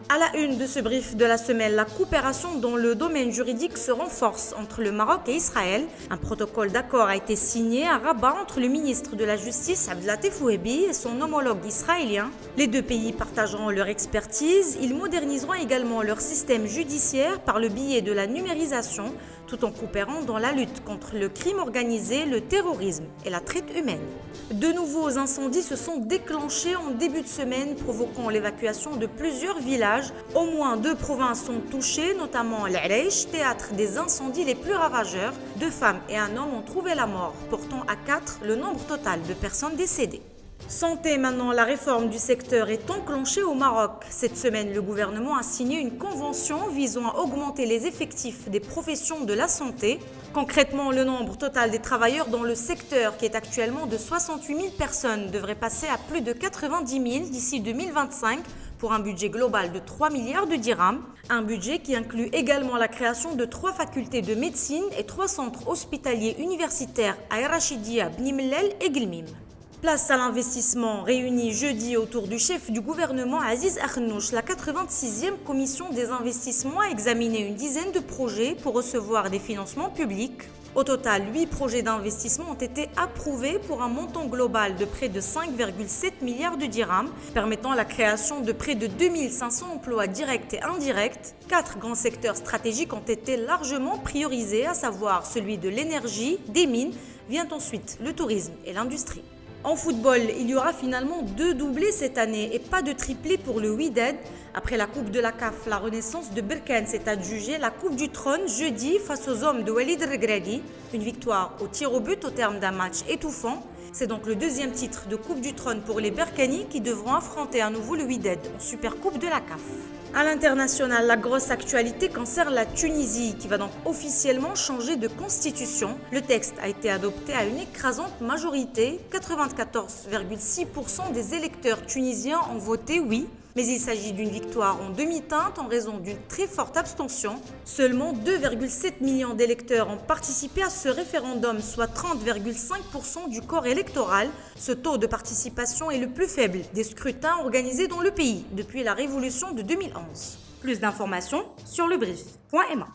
À la une de ce brief de la semaine, la coopération dans le domaine juridique se renforce entre le Maroc et Israël. Un protocole d'accord a été signé à Rabat entre le ministre de la Justice, Abdelatif Ouebi, et son homologue israélien. Les deux pays partageront leur expertise. Ils moderniseront également leur système judiciaire par le biais de la numérisation, tout en coopérant dans la lutte contre le crime organisé, le terrorisme et la traite humaine. De nouveaux incendies se sont déclenchés en début de semaine, provoquant l'évacuation de plusieurs villages. Au moins 2 provinces sont touchées, notamment l'Arèche, théâtre des incendies les plus ravageurs. 2 femmes et un homme ont trouvé la mort, portant à 4 le nombre total de personnes décédées. Santé maintenant, la réforme du secteur est enclenchée au Maroc. Cette semaine, le gouvernement a signé une convention visant à augmenter les effectifs des professions de la santé. Concrètement, le nombre total des travailleurs dans le secteur, qui est actuellement de 68 000 personnes, devrait passer à plus de 90 000 d'ici 2025 pour un budget global de 3 milliards de dirhams. Un budget qui inclut également la création de 3 facultés de médecine et 3 centres hospitaliers universitaires à Rachidia, Bni Mellal et Guelmim. Place à l'investissement. Réunie jeudi autour du chef du gouvernement Aziz Akhannouch, la 86e commission des investissements a examiné une dizaine de projets pour recevoir des financements publics. Au total, 8 projets d'investissement ont été approuvés pour un montant global de près de 5,7 milliards de dirhams, permettant la création de près de 2500 emplois directs et indirects. 4 grands secteurs stratégiques ont été largement priorisés, à savoir celui de l'énergie, des mines, vient ensuite le tourisme et l'industrie. En football, il y aura finalement 2 doublés cette année et pas de triplé pour le Wydad. Après la Coupe de la CAF, la Renaissance de Berkane s'est adjugée la Coupe du Trône jeudi face aux hommes de Walid Regragui. Une victoire au tir au but au terme d'un match étouffant. C'est donc le 2e titre de Coupe du Trône pour les Berkani qui devront affronter à nouveau le Wydad en Supercoupe de la CAF. À l'international, la grosse actualité concerne la Tunisie qui va donc officiellement changer de constitution. Le texte a été adopté à une écrasante majorité. 94,6% des électeurs tunisiens ont voté oui. Mais il s'agit d'une victoire en demi-teinte en raison d'une très forte abstention. Seulement 2,7 millions d'électeurs ont participé à ce référendum, soit 30,5% du corps électoral. Ce taux de participation est le plus faible des scrutins organisés dans le pays depuis la révolution de 2011. Plus d'informations sur lebrief.ma.